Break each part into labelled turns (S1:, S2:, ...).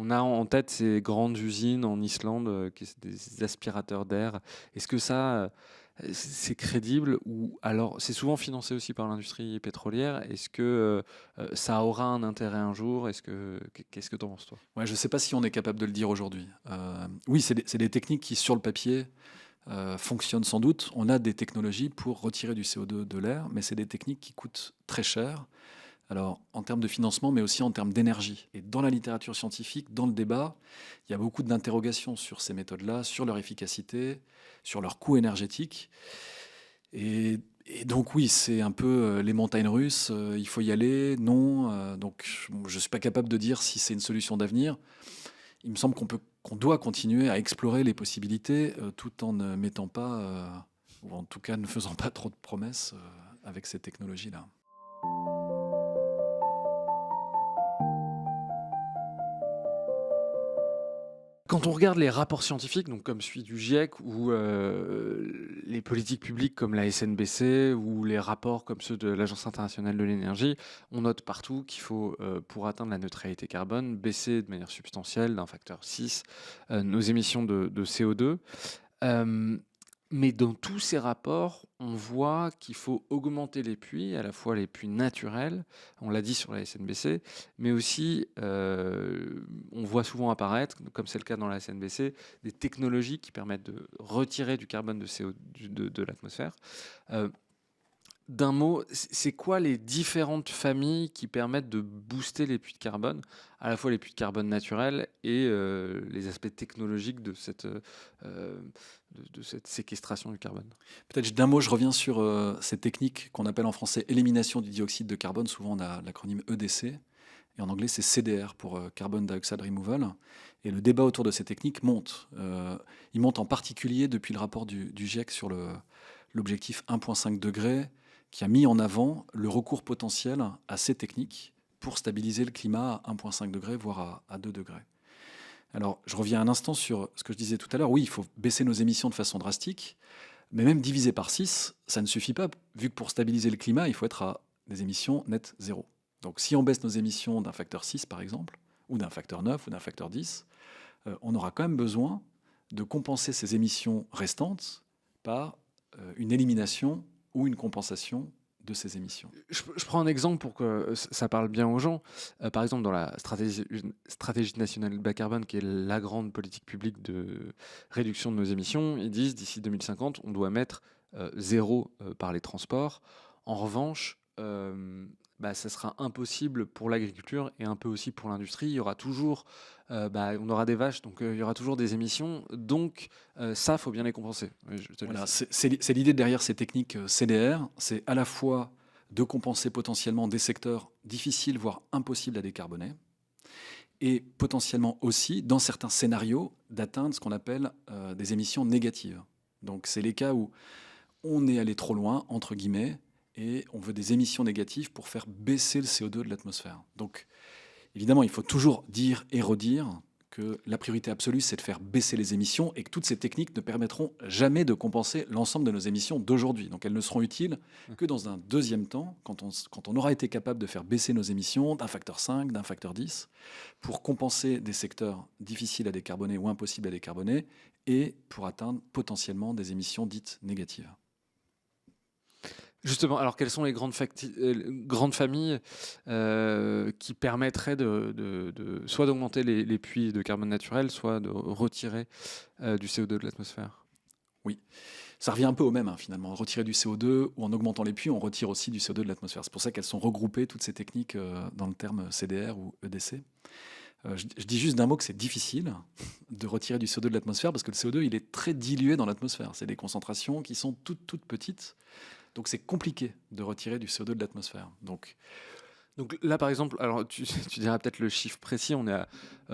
S1: On a en tête ces grandes usines en Islande, qui c'est des aspirateurs d'air. Est-ce que ça, c'est crédible ou alors c'est souvent financé aussi par l'industrie pétrolière? Est-ce que, ça aura un intérêt un jour? Qu'est-ce que tu en penses toi?
S2: Ouais, je ne sais pas si on est capable de le dire aujourd'hui. Oui, c'est des techniques qui, sur le papier, fonctionnent sans doute. On a des technologies pour retirer du CO2 de l'air, mais c'est des techniques qui coûtent très cher. Alors, en termes de financement, mais aussi en termes d'énergie. Et dans la littérature scientifique, dans le débat, il y a beaucoup d'interrogations sur ces méthodes-là, sur leur efficacité, sur leur coût énergétique. Et donc oui, c'est un peu les montagnes russes, il faut y aller, non. Donc je ne suis pas capable de dire si c'est une solution d'avenir. Il me semble qu'on doit continuer à explorer les possibilités tout en ne mettant pas, ou en tout cas ne faisant pas trop de promesses avec ces technologies-là.
S1: Quand on regarde les rapports scientifiques, donc comme celui du GIEC ou les politiques publiques comme la SNBC ou les rapports comme ceux de l'Agence internationale de l'énergie, on note partout qu'il faut, pour atteindre la neutralité carbone, baisser de manière substantielle d'un facteur 6 nos émissions de CO2. Hem, mais dans tous ces rapports, on voit qu'il faut augmenter les puits, à la fois les puits naturels, on l'a dit sur la SNBC, mais aussi, on voit souvent apparaître, comme c'est le cas dans la SNBC, des technologies qui permettent de retirer du carbone de CO de l'atmosphère. Heu, D'un mot, c'est quoi les différentes familles qui permettent de booster les puits de carbone? À la fois les puits de carbone naturels et les aspects technologiques de cette séquestration du carbone.
S2: Peut-être d'un mot, je reviens sur ces techniques qu'on appelle en français élimination du dioxyde de carbone. Souvent, on a l'acronyme EDC. Et en anglais, c'est CDR pour Carbon Dioxide Removal. Et le débat autour de ces techniques monte. Il monte en particulier depuis le rapport du GIEC sur l'objectif 1,5 degré, qui a mis en avant le recours potentiel à ces techniques pour stabiliser le climat à 1,5 degré, voire à 2 degrés. Alors, je reviens un instant sur ce que je disais tout à l'heure. Oui, il faut baisser nos émissions de façon drastique, mais même divisé par 6, ça ne suffit pas, vu que pour stabiliser le climat, il faut être à des émissions nettes zéro. Donc si on baisse nos émissions d'un facteur 6, par exemple, ou d'un facteur 9, ou d'un facteur 10, on aura quand même besoin de compenser ces émissions restantes par une élimination ou une compensation de ces émissions.
S1: Je prends un exemple pour que ça parle bien aux gens. Par exemple, dans la stratégie nationale bas carbone, qui est la grande politique publique de réduction de nos émissions, ils disent d'ici 2050, on doit mettre 0 par les transports. En revanche, ça sera impossible pour l'agriculture et un peu aussi pour l'industrie. Il y aura toujours, on aura des vaches, donc il y aura toujours des émissions. Donc ça, faut bien les compenser. Oui, je te
S2: Voilà,
S1: laisse.
S2: c'est l'idée derrière ces techniques CDR, c'est à la fois de compenser potentiellement des secteurs difficiles, voire impossibles à décarboner, et potentiellement aussi, dans certains scénarios, d'atteindre ce qu'on appelle des émissions négatives. Donc c'est les cas où on est allé trop loin, entre guillemets, et on veut des émissions négatives pour faire baisser le CO2 de l'atmosphère. Donc évidemment, il faut toujours dire et redire que la priorité absolue, c'est de faire baisser les émissions et que toutes ces techniques ne permettront jamais de compenser l'ensemble de nos émissions d'aujourd'hui. Donc elles ne seront utiles que dans un deuxième temps, quand on aura été capable de faire baisser nos émissions d'un facteur 5, d'un facteur 10, pour compenser des secteurs difficiles à décarboner ou impossibles à décarboner, et pour atteindre potentiellement des émissions dites négatives.
S1: Justement, alors quelles sont les grandes familles qui permettraient soit d'augmenter les puits de carbone naturel, soit de retirer du CO2 de l'atmosphère?
S2: Oui, ça revient un peu au même, hein, finalement. Retirer du CO2 ou en augmentant les puits, on retire aussi du CO2 de l'atmosphère. C'est pour ça qu'elles sont regroupées, toutes ces techniques, dans le terme CDR ou EDC. Je dis juste d'un mot que c'est difficile de retirer du CO2 de l'atmosphère parce que le CO2, il est très dilué dans l'atmosphère. C'est des concentrations qui sont toutes petites. Donc c'est compliqué de retirer du CO2 de l'atmosphère.
S1: Donc là, par exemple, alors tu diras peut-être le chiffre précis, on est à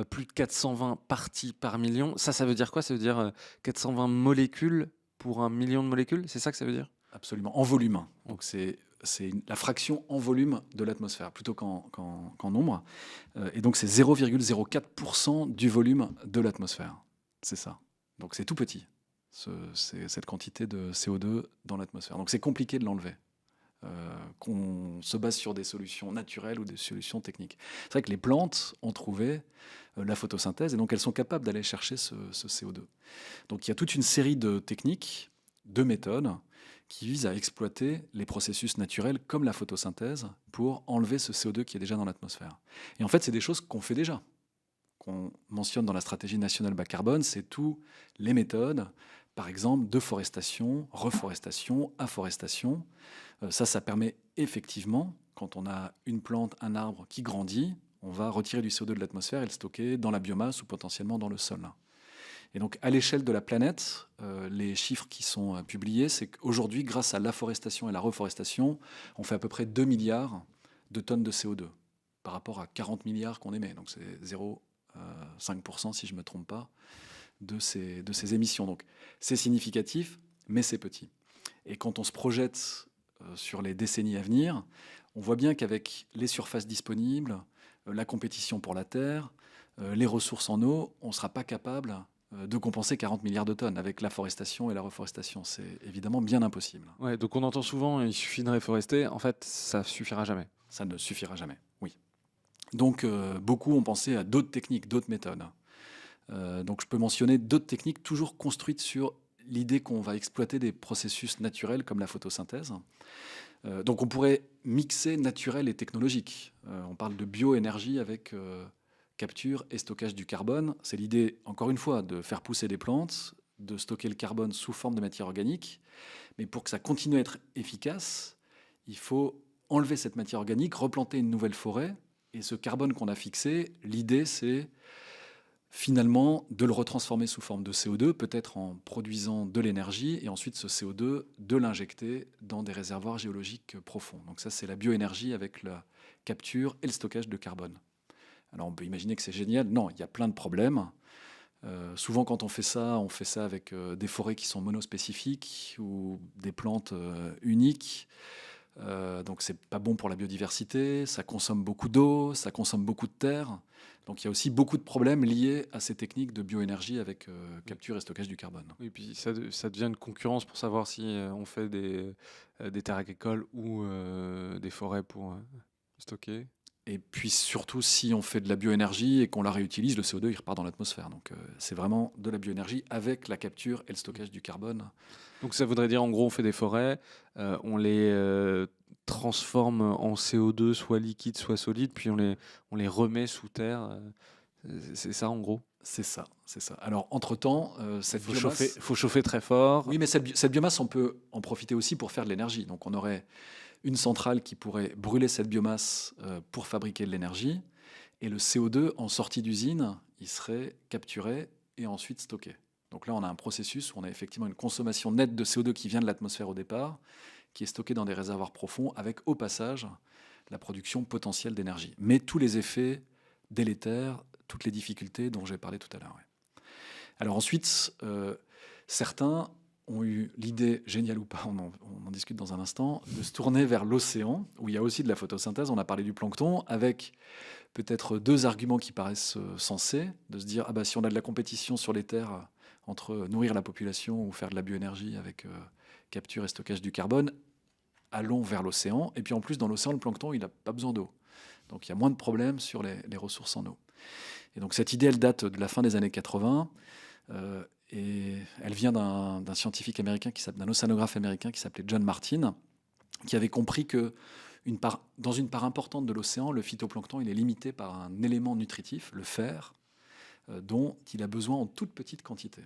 S1: plus de 420 parties par million. Ça veut dire quoi? Ça veut dire 420 molécules pour 1 million de molécules? C'est ça que ça veut dire?
S2: Absolument, en volume, hein. Donc c'est la fraction en volume de l'atmosphère plutôt qu'en nombre. Et donc c'est 0,04% du volume de l'atmosphère. C'est ça. Donc c'est tout petit, c'est cette quantité de CO2 dans l'atmosphère. Donc c'est compliqué de l'enlever. qu'on se base sur des solutions naturelles ou des solutions techniques. C'est vrai que les plantes ont trouvé la photosynthèse et donc elles sont capables d'aller chercher ce CO2. Donc il y a toute une série de techniques, de méthodes qui visent à exploiter les processus naturels comme la photosynthèse pour enlever ce CO2 qui est déjà dans l'atmosphère. Et en fait, c'est des choses qu'on fait déjà, qu'on mentionne dans la stratégie nationale bas carbone, c'est tous les méthodes, par exemple, de forestation, reforestation, afforestation. Ça permet effectivement, quand on a une plante, un arbre qui grandit, on va retirer du CO2 de l'atmosphère et le stocker dans la biomasse ou potentiellement dans le sol. Et donc, à l'échelle de la planète, les chiffres qui sont publiés, c'est qu'aujourd'hui, grâce à l'afforestation et la reforestation, on fait à peu près 2 milliards de tonnes de CO2 par rapport à 40 milliards qu'on émet. Donc, c'est 0,5% si je ne me trompe pas de ces émissions. Donc, c'est significatif, mais c'est petit. Et quand on se projette sur les décennies à venir, on voit bien qu'avec les surfaces disponibles, la compétition pour la terre, les ressources en eau, on ne sera pas capable de compenser 40 milliards de tonnes avec l'afforestation et la reforestation. C'est évidemment bien impossible.
S1: Ouais, donc on entend souvent, il suffit de réforester. En fait, ça suffira jamais.
S2: Ça ne suffira jamais, oui. Donc, beaucoup ont pensé à d'autres techniques, d'autres méthodes. Donc, je peux mentionner d'autres techniques toujours construites sur l'idée qu'on va exploiter des processus naturels comme la photosynthèse. Donc, on pourrait mixer naturel et technologique. On parle de bioénergie avec capture et stockage du carbone. C'est l'idée, encore une fois, de faire pousser des plantes, de stocker le carbone sous forme de matière organique. Mais pour que ça continue à être efficace, il faut enlever cette matière organique, replanter une nouvelle forêt. Et ce carbone qu'on a fixé, l'idée, c'est finalement de le retransformer sous forme de CO2, peut-être en produisant de l'énergie, et ensuite ce CO2, de l'injecter dans des réservoirs géologiques profonds. Donc ça, c'est la bioénergie avec la capture et le stockage de carbone. Alors on peut imaginer que c'est génial. Non, il y a plein de problèmes. Souvent, quand on fait ça avec des forêts qui sont monospécifiques ou des plantes uniques. Donc c'est pas bon pour la biodiversité, ça consomme beaucoup d'eau, ça consomme beaucoup de terre. Donc il y a aussi beaucoup de problèmes liés à ces techniques de bioénergie avec capture et stockage du carbone.
S1: Et puis ça devient une concurrence pour savoir si on fait des terres agricoles ou des forêts pour stocker.
S2: Et puis surtout, si on fait de la bioénergie et qu'on la réutilise, le CO2 il repart dans l'atmosphère. Donc c'est vraiment de la bioénergie avec la capture et le stockage du carbone.
S1: Donc ça voudrait dire en gros on fait des forêts, on les transforme en CO2 soit liquide soit solide, puis on les remet sous terre. C'est ça en gros.
S2: C'est ça, c'est ça. Alors entre-temps, cette biomasse...
S1: Faut chauffer très fort.
S2: Oui, mais cette biomasse, on peut en profiter aussi pour faire de l'énergie. Donc on aurait une centrale qui pourrait brûler cette biomasse pour fabriquer de l'énergie, et le CO2 en sortie d'usine, il serait capturé et ensuite stocké. Donc là, on a un processus où on a effectivement une consommation nette de CO2 qui vient de l'atmosphère au départ, qui est stocké dans des réservoirs profonds, avec au passage la production potentielle d'énergie. Mais tous les effets délétères, toutes les difficultés dont j'ai parlé tout à l'heure. Ouais. Alors ensuite, certains ont eu l'idée, géniale ou pas, on en discute dans un instant, de se tourner vers l'océan, où il y a aussi de la photosynthèse. On a parlé du plancton, avec peut-être deux arguments qui paraissent sensés, de se dire, ah bah, si on a de la compétition sur les terres entre nourrir la population ou faire de la bioénergie avec capture et stockage du carbone, allons vers l'océan. Et puis en plus, dans l'océan, le plancton, il n'a pas besoin d'eau. Donc il y a moins de problèmes sur les ressources en eau. Et donc cette idée, elle date de la fin des années 80. Et elle vient d'un scientifique américain, d'un océanographe américain qui s'appelait John Martin, qui avait compris que dans une part importante de l'océan, le phytoplancton il est limité par un élément nutritif, le fer, dont il a besoin en toute petite quantité.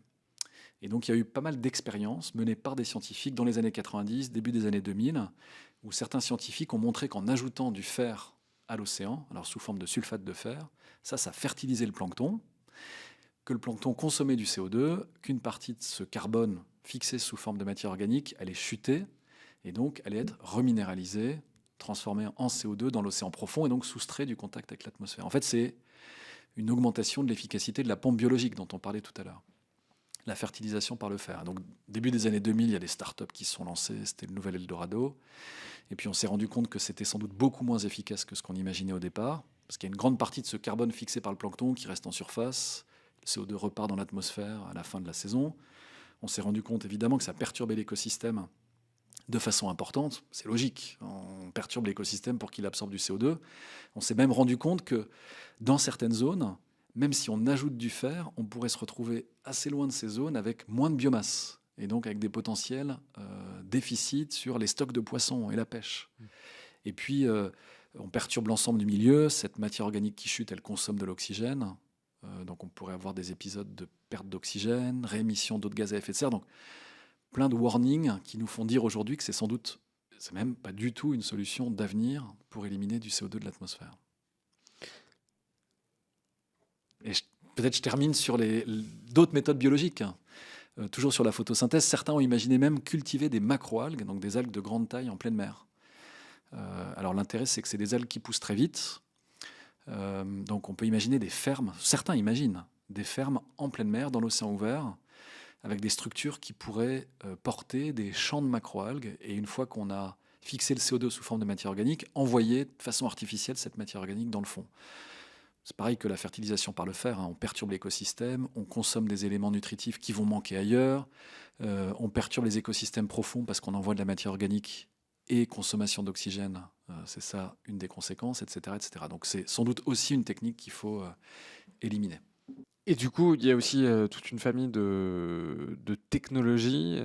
S2: Et donc il y a eu pas mal d'expériences menées par des scientifiques dans les années 90, début des années 2000, où certains scientifiques ont montré qu'en ajoutant du fer à l'océan, alors sous forme de sulfate de fer, ça fertilisait le plancton, que le plancton consommait du CO2, qu'une partie de ce carbone fixé sous forme de matière organique allait chuter et donc allait être reminéralisé, transformé en CO2 dans l'océan profond et donc soustrait du contact avec l'atmosphère. En fait, c'est une augmentation de l'efficacité de la pompe biologique dont on parlait tout à l'heure. La fertilisation par le fer. Donc, début des années 2000, il y a des startups qui se sont lancées, c'était le nouvel Eldorado. Et puis on s'est rendu compte que c'était sans doute beaucoup moins efficace que ce qu'on imaginait au départ, parce qu'il y a une grande partie de ce carbone fixé par le plancton qui reste en surface. Le CO2 repart dans l'atmosphère à la fin de la saison. On s'est rendu compte évidemment que ça perturbait l'écosystème de façon importante, c'est logique. On perturbe l'écosystème pour qu'il absorbe du CO2. On s'est même rendu compte que dans certaines zones, même si on ajoute du fer, on pourrait se retrouver assez loin de ces zones avec moins de biomasse et donc avec des potentiels déficits sur les stocks de poissons et la pêche. Et puis, on perturbe l'ensemble du milieu. Cette matière organique qui chute, elle consomme de l'oxygène. Donc, on pourrait avoir des épisodes de perte d'oxygène, réémission d'autres gaz à effet de serre. Donc, plein de warnings qui nous font dire aujourd'hui que c'est même pas du tout une solution d'avenir pour éliminer du CO2 de l'atmosphère. Et peut-être je termine sur d'autres méthodes biologiques. Toujours sur la photosynthèse, certains ont imaginé même cultiver des macroalgues, donc des algues de grande taille en pleine mer. Alors l'intérêt, c'est que c'est des algues qui poussent très vite. Donc on peut imaginer des fermes, certains imaginent des fermes en pleine mer, dans l'océan ouvert, avec des structures qui pourraient porter des champs de macroalgues. Et une fois qu'on a fixé le CO2 sous forme de matière organique, envoyer de façon artificielle cette matière organique dans le fond. C'est pareil que la fertilisation par le fer, hein. On perturbe l'écosystème, on consomme des éléments nutritifs qui vont manquer ailleurs, on perturbe les écosystèmes profonds parce qu'on envoie de la matière organique et consommation d'oxygène, c'est ça une des conséquences, etc., etc. Donc c'est sans doute aussi une technique qu'il faut éliminer.
S1: Et du coup, il y a aussi toute une famille de technologies.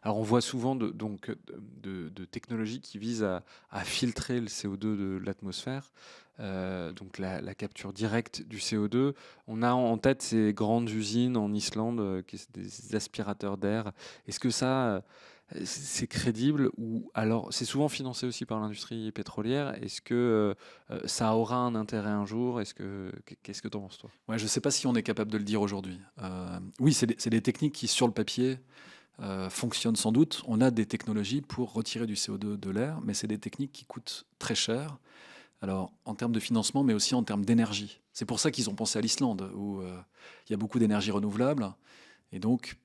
S1: Alors, on voit souvent de technologies qui visent à filtrer le CO2 de l'atmosphère, donc la capture directe du CO2. On a en tête ces grandes usines en Islande, qui sont des aspirateurs d'air. Est-ce que ça, c'est crédible ou alors c'est souvent financé aussi par l'industrie pétrolière? Est-ce que ça aura un intérêt un jour? Qu'est-ce que tu en penses, toi?
S2: Ouais, je ne sais pas si on est capable de le dire aujourd'hui. Oui, c'est des techniques qui, sur le papier, fonctionnent sans doute. On a des technologies pour retirer du CO2 de l'air, mais c'est des techniques qui coûtent très cher. Alors, en termes de financement, mais aussi en termes d'énergie. C'est pour ça qu'ils ont pensé à l'Islande, où il y a beaucoup d'énergie renouvelable. Et donc,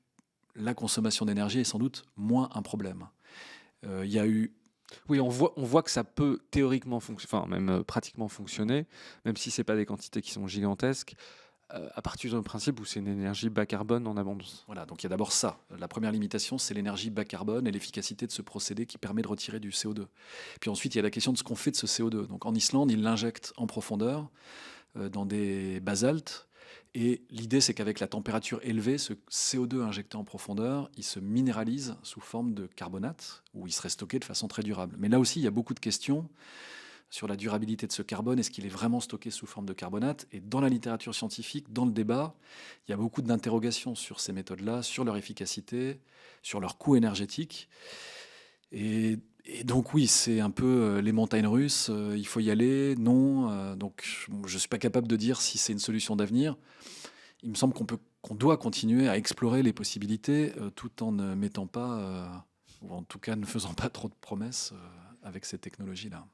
S2: la consommation d'énergie est sans doute moins un problème. Il y a eu...
S1: Oui, on voit que ça peut théoriquement fonctionner, enfin même pratiquement fonctionner, même si c'est pas des quantités qui sont gigantesques, à partir d'un principe où c'est une énergie bas carbone en abondance.
S2: Voilà, donc il y a d'abord ça. La première limitation, c'est l'énergie bas carbone et l'efficacité de ce procédé qui permet de retirer du CO2. Puis ensuite, il y a la question de ce qu'on fait de ce CO2. Donc en Islande, ils l'injectent en profondeur dans des basaltes. Et l'idée, c'est qu'avec la température élevée, ce CO2 injecté en profondeur, il se minéralise sous forme de carbonate, où il serait stocké de façon très durable. Mais là aussi, il y a beaucoup de questions sur la durabilité de ce carbone. Est-ce qu'il est vraiment stocké sous forme de carbonate? Et dans la littérature scientifique, dans le débat, il y a beaucoup d'interrogations sur ces méthodes-là, sur leur efficacité, sur leur coût énergétique. Et donc oui, c'est un peu les montagnes russes, il faut y aller, non. Donc je ne suis pas capable de dire si c'est une solution d'avenir. Il me semble qu'on doit continuer à explorer les possibilités tout en ne mettant pas, ou en tout cas ne faisant pas trop de promesses avec ces technologies-là.